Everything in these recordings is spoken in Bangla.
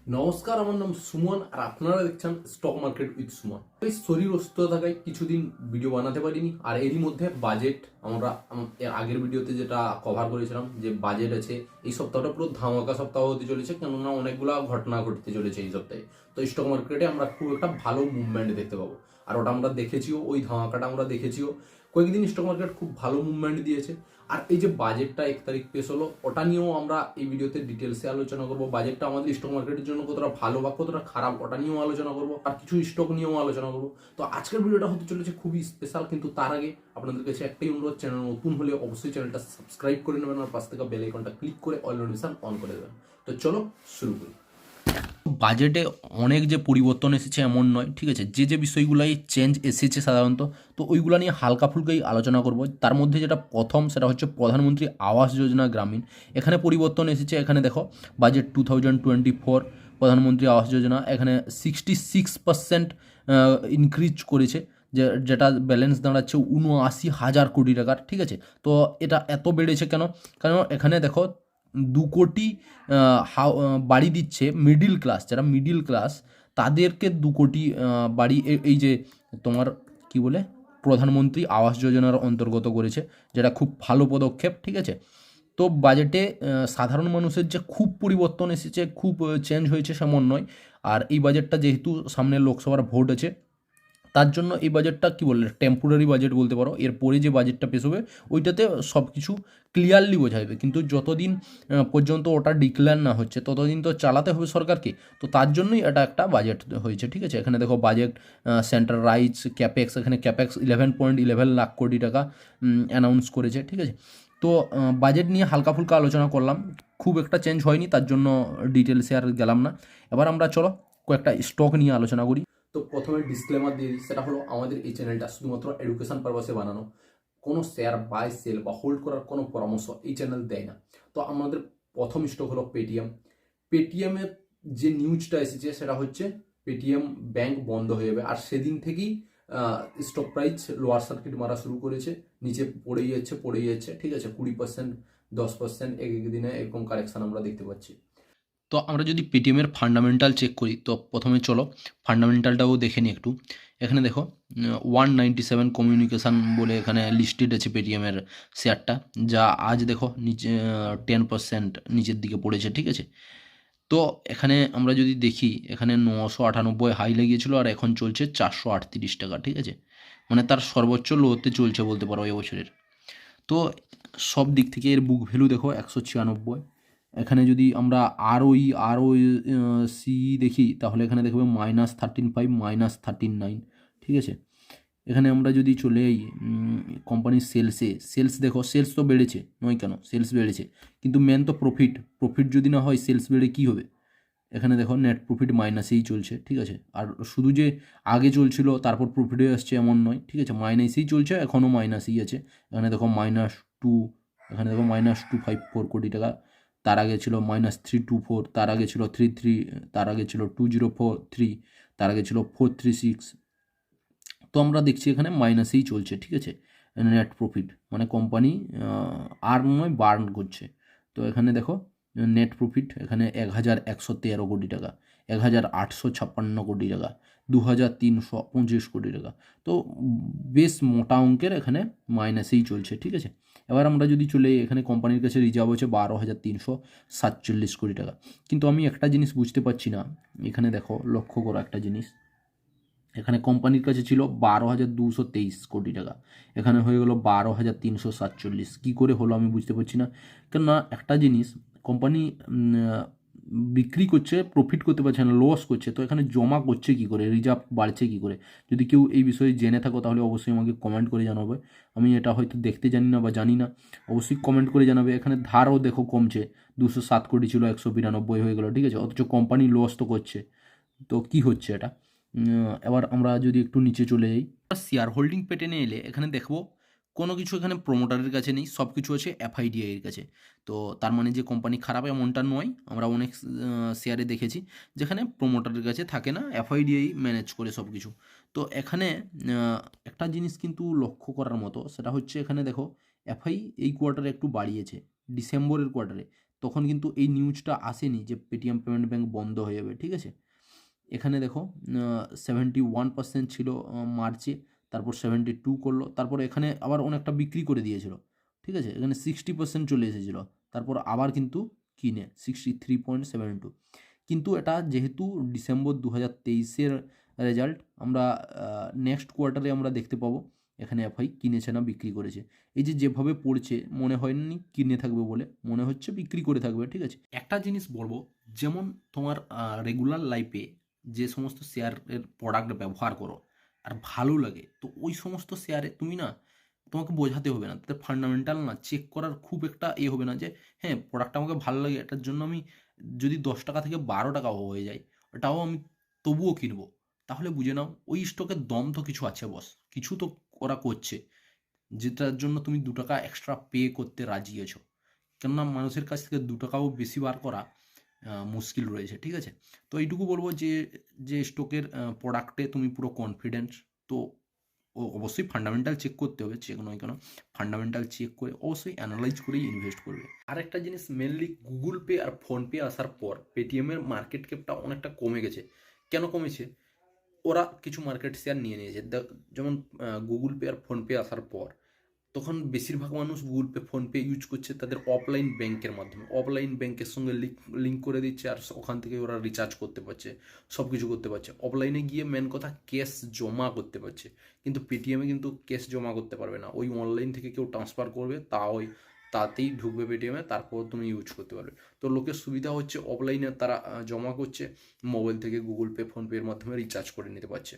নমস্কার, আমার নাম সুমন আর আপনারা দেখছেন স্টক মার্কেট উইথ সুমন। এই শরীর অসুস্থ থাকায় কিছুদিন ভিডিও বানাতে পারিনি, আর এরই মধ্যে বাজেট আমরা এর আগের ভিডিওতে যেটা কভার করেছিলাম যে বাজেট আছে, এই সপ্তাহটা পুরো ধামাকা সপ্তাহ হতে চলেছে, কেননা অনেকগুলো ঘটনা ঘটতে চলেছে এই সপ্তাহে। তো স্টক মার্কেটে আমরা খুব একটা ভালো মুভমেন্ট দেখতে পাবো, আর ওটা আমরা দেখেছিও, ওই ধামাকাটা আমরা দেখেছিও। কয়েকদিন স্টক মার্কেট খুব ভালো মুভমেন্ট দিয়েছে। আর এই যে বাজেটটা 1 তারিখ পেশ হলো, ওটা নিয়েও আমরা এই ভিডিওতে ডিটেলসে আলোচনা করবো। বাজেটটা আমাদের স্টক মার্কেটের জন্য কতটা ভালো বা কতটা খারাপ, ওটা নিয়েও আলোচনা করবো, আর কিছু স্টক নিয়েও আলোচনা করবো। তো আজকের ভিডিওটা হতে চলেছে খুবই স্পেশাল, কিন্তু তার আগে আপনাদের কাছে একটাই অনুরোধ, চ্যানেল নতুন হলে অবশ্যই চ্যানেলটা সাবস্ক্রাইব করে নেবেন, আর পাশ থেকে বেল আইকনটা ক্লিক করে অল নোটিফিকেশন অন করে দেবেন। তো চলো শুরু করি। বাজেটে অনেক যে পরিবর্তন এসেছে এমন নয়, ঠিক আছে, যে বিষয়গুলোই চেঞ্জ এসেছে সাধারণত, তো ওইগুলো নিয়ে হালকা ফুলকাই আলোচনা করব। তার মধ্যে যেটা প্রথম, সেটা হচ্ছে প্রধানমন্ত্রী আবাস যোজনা গ্রামীণ। এখানে পরিবর্তন এসেছে। এখানে দেখো বাজেট 2024 প্রধানমন্ত্রী আবাস যোজনা, এখানে 66% ইনক্রিজ করেছে, যেটা ব্যালেন্স দাঁড়াচ্ছে 79,000 কোটি টাকার, ঠিক আছে। তো এটা এত বেড়েছে কেন? কারণ এখানে দেখো 2 কোটি বাড়ি দিচ্ছে মিডিল ক্লাস, যারা মিডিল ক্লাস তাদেরকে 2 কোটি বাড়ি এই যে তোমার কি বলে প্রধানমন্ত্রী আবাস যোজনার অন্তর্গত করেছে, যেটা খুব ভালো পদক্ষেপ, ঠিক আছে। তো বাজেটে সাধারণ মানুষের যে খুব পরিবর্তন এসেছে, খুব চেঞ্জ হয়েছে সেমন নয়। আর এই বাজেটটা যেহেতু সামনে লোকসভার ভোট আছে, তার জন্য এই বাজেটটা কি বললে টেম্পোরারি বাজেট বলতে পারো। এরপরে যে বাজেটটা পেশ হবে ওইটাতে সব কিছু ক্লিয়ারলি বোঝা যাবে, কিন্তু যতদিন পর্যন্ত ওটা ডিক্লেয়ার না হচ্ছে ততদিন তো চালাতে হবে সরকারকে। তো তার জন্যই এটা একটা বাজেট হয়েছে, ঠিক আছে। এখানে দেখো বাজেট সেন্ট্রাল রাইটস ক্যাপেক্স, এখানে ক্যাপেক্স 11.11 লাখ কোটি টাকা অ্যানাউন্স করেছে, ঠিক আছে। তো বাজেট নিয়ে হালকা ফুলকা আলোচনা করলাম, খুব একটা চেঞ্জ হয়নি, তার জন্য ডিটেলসে আর গেলাম না। এবার আমরা চলো কয়েকটা স্টক নিয়ে আলোচনা করি। তো প্রথমে ডিসক্লেমার দিয়ে দিই, সেটা হলো আমাদের এই চ্যানেলটা শুধুমাত্র এডুকেশন পারপাসে বানানো, কোনো শেয়ার বাই সেল বা হোল্ড করার কোনো পরামর্শ এই চ্যানেল দেয় না। তো আমাদের প্রথম স্টক হলো পেটিএম। পেটিএমের যে নিউজটা এসেছে সেটা হচ্ছে পেটিএম ব্যাংক বন্ধ হয়ে যাবে, আর সেদিন থেকেই স্টক প্রাইস লোয়ার সার্কিট মারা শুরু করেছে, নিচে পড়েই যাচ্ছে, ঠিক আছে। 20%, 10% এক এক দিনে এরকম কারেকশন আমরা দেখতে পাচ্ছি। তো আমরা যদি পেটিএমের ফান্ডামেন্টাল চেক করি, তো প্রথমে চলো ফান্ডামেন্টালটাও দেখে নিই একটু। এখানে দেখো 197 কমিউনিকেশান বলে এখানে লিস্টেড আছে পেটিএমের শেয়ারটা, যা আজ দেখো নিচে 10% নিচের দিকে পড়েছে, ঠিক আছে। তো এখানে আমরা যদি দেখি, এখানে 998 হাই লেগেছিল, আর এখন চলছে 438 টাকা, ঠিক আছে। মানে তার সর্বোচ্চ লোতে চলছে বলতে পারো এবছরের। তো সব দিক থেকে এর বুক ভ্যালু দেখো 196। এখানে যদি আমরা আর ওই সি দেখি, তাহলে এখানে দেখবে -13.5 -13.9, ঠিক আছে। এখানে আমরা যদি চলে যাই কোম্পানির সেলস দেখো, সেলস তো বেড়েছে নয় কেন, সেলস বেড়েছে, কিন্তু মেন তো প্রফিট যদি না হয় সেলস বেড়ে কী হবে? এখানে দেখো নেট প্রফিট মাইনাসেই চলছে, ঠিক আছে। আর শুধু যে আগে চলছিল তারপর প্রফিটে আসছে এমন নয়, ঠিক আছে, মাইনাসেই চলছে, এখনও মাইনাসেই আছে। এখানে দেখো -2, এখানে দেখো -254 কোটি টাকা, তার আগে ছিল -324, তার আগে ছিল 33, তার আগে ছিল 2043, তার আগে ছিল 436। তো আমরা দেখছি এখানে মাইনাসেই চলছে, ঠিক আছে। নেট প্রফিট মানে কোম্পানি আর নয় বার্ন করছে। তো এখানে দেখো নেট প্রফিট এখানে 1113 কোটি টাকা, 1856 কোটি টাকা, 2325 কোটি টাকা। তো বেশ মোটা অঙ্কের এখানে মাইনাসেই চলছে, ঠিক আছে। এবার আমরা যদি চলে এখানে কোম্পানির কাছে রিজার্ভ হচ্ছে 12,347 কোটি টাকা। কিন্তু আমি একটা জিনিস বুঝতে পারছি না, এখানে দেখো লক্ষ্য করো একটা জিনিস, এখানে কোম্পানির কাছে ছিল 12,223 কোটি টাকা, এখানে হয়ে গেলো 12,347। কী করে হলো আমি বুঝতে পারছি না। কেননা একটা জিনিস, কোম্পানি বিক্রি করছে, প্রফিট করতে পারছে না, লস করছে, তো এখানে জমা করছে কী করে, রিজার্ভ বাড়ছে কী করে? যদি কেউ এই বিষয়ে জেনে থাকো তাহলে অবশ্যই আমাকে কমেন্ট করে জানাবে। আমি এটা হয়তো দেখতে জানি না বা জানি না, অবশ্যই কমেন্ট করে জানাবে। এখানে ধারও দেখো কমছে, 207 কোটি ছিল 192 হয়ে গেলো, ঠিক আছে, অথচ কোম্পানি লস তো করছে। তো কি হচ্ছে এটা? এবার আমরা যদি একটু নিচে চলে যাই, শেয়ার হোল্ডিং প্যাটার্নে এলে এখানে দেখবো কোনো কিছু এখানে প্রোমোটারের কাছে নেই, সব কিছু আছে এফআইডিআই এর কাছে। তো তার মানে যে কোম্পানি খারাপ এমনটা নয়, আমরা অনেক শেয়ারে দেখেছি যেখানে প্রোমোটারের কাছে থাকে না, এফআইডিআই ম্যানেজ করে সব কিছু। তো এখানে একটা জিনিস কিন্তু লক্ষ্য করার মতো, সেটা হচ্ছে এখানে দেখো এফআই এই কোয়ার্টারে একটু বাড়িয়েছে, ডিসেম্বরের কোয়ার্টারে। তখন কিন্তু এই নিউজটা আসেনি যে পেটিএম পেমেন্ট ব্যাঙ্ক বন্ধ হয়ে যাবে, ঠিক আছে। এখানে দেখো 71% ছিল মার্চে, তারপর 72 করলো, তারপর এখানে আবার অনেকটা বিক্রি করে দিয়েছিল, ঠিক আছে। এখানে 60% চলে এসেছিলো, তারপর আবার কিন্তু কিনে 63.72। কিন্তু এটা যেহেতু ডিসেম্বর 2023-এর রেজাল্ট, আমরা নেক্সট কোয়ার্টারে আমরা দেখতে পাবো এখানে এফআই কিনেছে না বিক্রি করেছে। এই যে যেভাবে পড়ছে মনে হয়নি কিনে থাকবে বলে, মনে হচ্ছে বিক্রি করে থাকবে, ঠিক আছে। একটা জিনিস বলবো, যেমন তোমার রেগুলার লাইফে যে সমস্ত শেয়ারের প্রোডাক্ট ব্যবহার করো আর ভালো লাগে, তো ওই সমস্ত শেয়ারে তুমি না, তোমাকে বোঝাতে হবে না, তাদের ফান্ডামেন্টাল না চেক করার খুব একটা হবে না যে হ্যাঁ প্রোডাক্টটা আমাকে ভালো লাগে, এটার জন্য আমি যদি 10 টাকা থেকে 12 টাকাও হয়ে যায় ওটাও আমি তবুও কিনবো। তাহলে বুঝে নাও ওই স্টকের দম তো কিছু আছে বস, কিছু তো ওরা করছে, যেটার জন্য তুমি 2 টাকা এক্সট্রা পে করতে রাজি আছো। কেননা মানুষের কাছ থেকে 2 টাকাও বেশি বার করা মুশকিল রয়েছে, ঠিক আছে। তো এইটুকু বলবো যে যে স্টকের প্রোডাক্টে তুমি পুরো কনফিডেন্স, তো অবশ্যই ফান্ডামেন্টাল চেক করতে হবে, চেক নয় কেন, ফান্ডামেন্টাল চেক করে অবশ্যই অ্যানালাইজ করেই ইনভেস্ট করবে। আরেকটা জিনিস, মেনলি গুগল পে আর ফোনপে আসার পর পেটিএমের মার্কেট ক্যাপটা অনেকটা কমে গেছে। কেন কমেছে? ওরা কিছু মার্কেট শেয়ার নিয়ে নিয়েছে। যেমন গুগল পে আর ফোনপে আসার পর তখন বেশিরভাগ মানুষ গুগল পে ফোনপে ইউজ করছে তাদের অফলাইন ব্যাংকের মাধ্যমে, অফলাইন ব্যাংকের সঙ্গে লিঙ্ক করে দিচ্ছে, আর ওখান থেকে ওরা রিচার্জ করতে পারছে, সব কিছু করতে পারছে। অফলাইনে গিয়ে মেন কথা ক্যাশ জমা করতে পারছে, কিন্তু পেটিএমে কিন্তু ক্যাশ জমা করতে পারবে না। ওই অনলাইন থেকে কেউ ট্রান্সফার করবে, তাতেই ঢুকবে পেটিএমে, তারপর তুমি ইউজ করতে পারবে। তো লোকের সুবিধা হচ্ছে অফলাইনে তারা জমা করছে, মোবাইল থেকে গুগল পে ফোনপের মাধ্যমে রিচার্জ করে নিতে পারছে।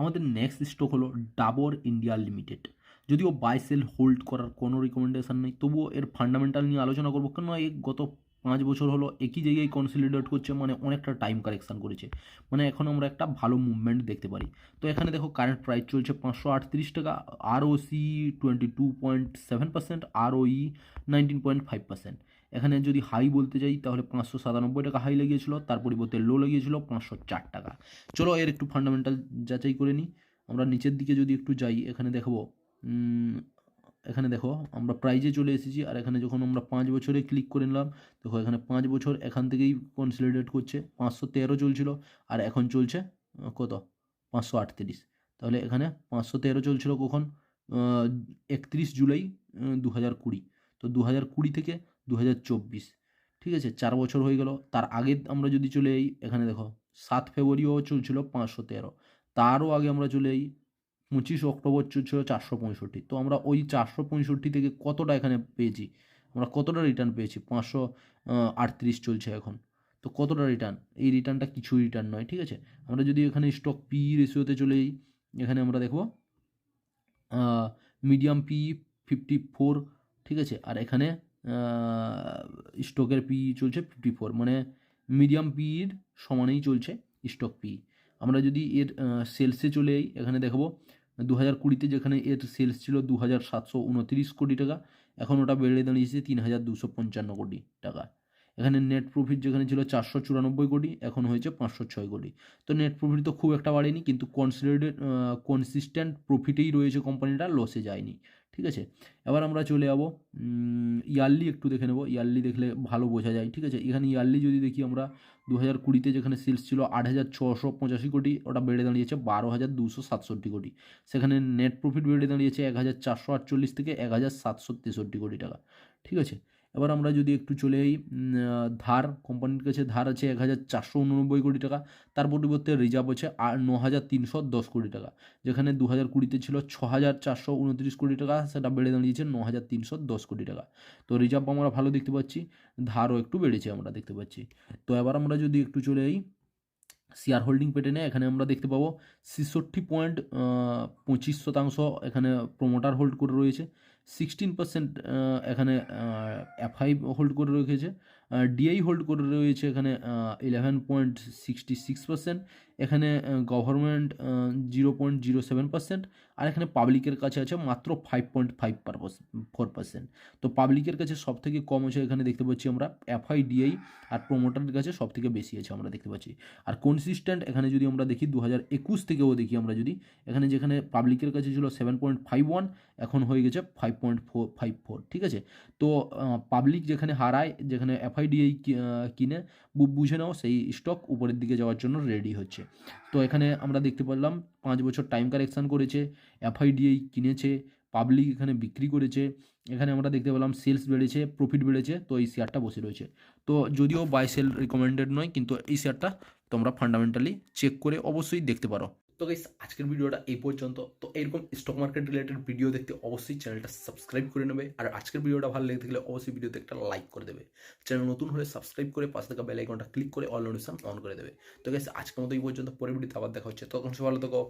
আমাদের নেক্সট স্টক হলো ডাবর ইন্ডিয়া লিমিটেড। যদিও বাই সেল হোল্ড করার কোনো রিকমেন্ডেশন নেই, তবুও এর ফান্ডামেন্টাল নিয়ে আলোচনা করবো, কেন এই গত 5 বছর হলো একই জায়গায় কনসলিডেট করছে, মানে অনেকটা টাইম কারেকশান করেছে, মানে এখন আমরা একটা ভালো মুভমেন্ট দেখতে পারি। তো এখানে দেখো কারেন্ট প্রাইস চলছে 538 টাকা, ROC 22.7%, ROE 19.5%। এখানে যদি হাই বলতে যাই তাহলে 597 টাকা হাই লেগেছিল, তার পরিবর্তে লো লেগেছিল 504 টাকা। চলো এর একটু ফান্ডামেন্টাল যাচাই করে নিই। আমরা নিচের দিকে যদি একটু যাই, এখানে দেখবো এখানে দেখো আমরা প্রাইজে চলে এসেছি, আর এখানে যখন আমরা 5 বছরে ক্লিক করে নিলাম, দেখো এখানে 5 বছর এখান থেকেই কনসলিডেট করছে, 513 চলছিল, আর এখন চলছে কত, 538। তাহলে এখানে 513 চলছিল কখন, 31 জুলাই 2020। তো 2020 থেকে 2024, ঠিক আছে, 4 বছর হয়ে গেল। তার আগে আমরা যদি চলে যাই, এখানে দেখো 7 ফেব্রুয়ারিও চলছিল 513, তারও আগে আমরা চলে যাই 25 অক্টোবর চলছিল 465। তো আমরা ওই 465 থেকে কতটা এখানে পেয়েছি, আমরা কতটা রিটার্ন পেয়েছি, 538 চলছে এখন। তো কতটা রিটার্ন, এই রিটার্নটা কিছু রিটার্ন নয়, ঠিক আছে। আমরা যদি এখানে স্টক পি রেশিওতে চলে যাই, এখানে আমরা দেখব মিডিয়াম পি 54, ঠিক আছে, আর এখানে স্টকের পি চলছে 54, মানে মিডিয়াম পির সমানেই চলছে স্টক পি। আমরা যদি এর সেলসে চলে যাই, এখানে দেখব 2020-তে যেখানে এর সেলস ছিল 2729 কোটি টাকা, এখন ওটা বেড়ে দাঁড়িয়েছে 3255 কোটি টাকা। এখানে নেট প্রফিট যেখানে ছিল 494 কোটি, এখন হয়েছে 506 কোটি। তো নেট প্রফিট তো খুব একটা বাড়েনি, কিন্তু কনসিস্টেন্ট প্রফিটেই রয়েছে কোম্পানিটা, লসে যায়নি, ঠিক আছে। এবার আমরা চলে যাবো ইয়ারলি একটু দেখে নেবো, ইয়ারলি দেখলে ভালো বোঝা যায়, ঠিক আছে। এখানে ইয়ারলি যদি দেখি আমরা, 2020-তে যেখানে সেলস ছিল 8685 কোটি, ওটা বেড়ে দাঁড়িয়েছে 12267 কোটি। সেখানে নেট প্রফিট বেড়ে দাঁড়িয়েছে 1448 থেকে 1763 কোটি টাকা, ঠিক আছে। এবার আমরা যদি একটু চলে যাই, ধার, কোম্পানির কাছে ধার আছে 1489 কোটি টাকা, তার পরিবর্তে রিজার্ভ আছে 9310 কোটি টাকা। যেখানে 2020-তে ছিল 6429 কোটি টাকা, সেটা বেড়ে দাঁড়িয়েছে 9310 কোটি টাকা। তো রিজার্ভ আমরা ভালো দেখতে পাচ্ছি, ধারও একটু বেড়েছে আমরা দেখতে পাচ্ছি। তো এবার আমরা যদি একটু চলে যাই শেয়ার হোল্ডিং প্যাটার্নে, এখানে আমরা দেখতে পাবো 66.25% এখানে প্রোমোটার হোল্ড করে রয়েছে, 16% এখানে এফআই হোল্ড করে রেখেছে, ডিআই হোল্ড করে রয়েছে এখানে 11.66%, এখানে গভর্নমেন্ট 0.07%, আর এখানে পাবলিকের কাছে আছে মাত্র 5.54%। তো পাবলিকের কাছে সব থেকে কম আছে এখানে দেখতে পাচ্ছি আমরা এফআই, ডিআই, আর প্রোমোটারের কাছে সব থেকে বেশি আছে আমরা দেখতে পাচ্ছি। আর কনসিস্টেন্ট এখানে যদি আমরা দেখি 2021 থেকেও দেখি আমরা যদি, এখানে যেখানে পাবলিকের কাছে ছিল 7.51, এখন হয়ে গেছে 5.54, ঠিক আছে। তো পাবলিক যেখানে হারায়, যেখানে এফআইডিআই কিনে বুঝে নাও সেই স্টক উপরের দিকে যাওয়ার জন্য রেডি হচ্ছে। তো এখানে আমরা দেখতে পারলাম 5 বছর টাইম কারেকশান করেছে, এফআইডিআই কিনেছে, পাবলিক এখানে বিক্রি করেছে, এখানে আমরা দেখতে পেলাম সেলস বেড়েছে, প্রফিট বেড়েছে, তো এই শেয়ারটা বসে রয়েছে। তো যদিও বাই সেল রিকমেন্ডেড নয়, কিন্তু এই শেয়ারটা তোমরা ফান্ডামেন্টালি চেক করে অবশ্যই দেখতে পারো। তো গাইস আজকের ভিডিওটা এই পর্যন্ত। তো এরকম স্টক মার্কেট রিলেটেড ভিডিও দেখতে অবশ্যই চ্যানেলটা সাবস্ক্রাইব করে নেবে, আর আজকের ভিডিওটা ভালো লেগে থাকলে অবশ্যই ভিডিওতে একটা লাইক করে দেবে। চ্যানেল নতুন হলে সাবস্ক্রাইব করে পাশে থাকা বেল আইকনটা ক্লিক করে অল নোটিফিকেশন অন করে দেবে। তো গাইস আজকের মতো এই পর্যন্ত, পরের ভিডিওতে আবার দেখা হচ্ছে, তখন সে ভালো থাকো।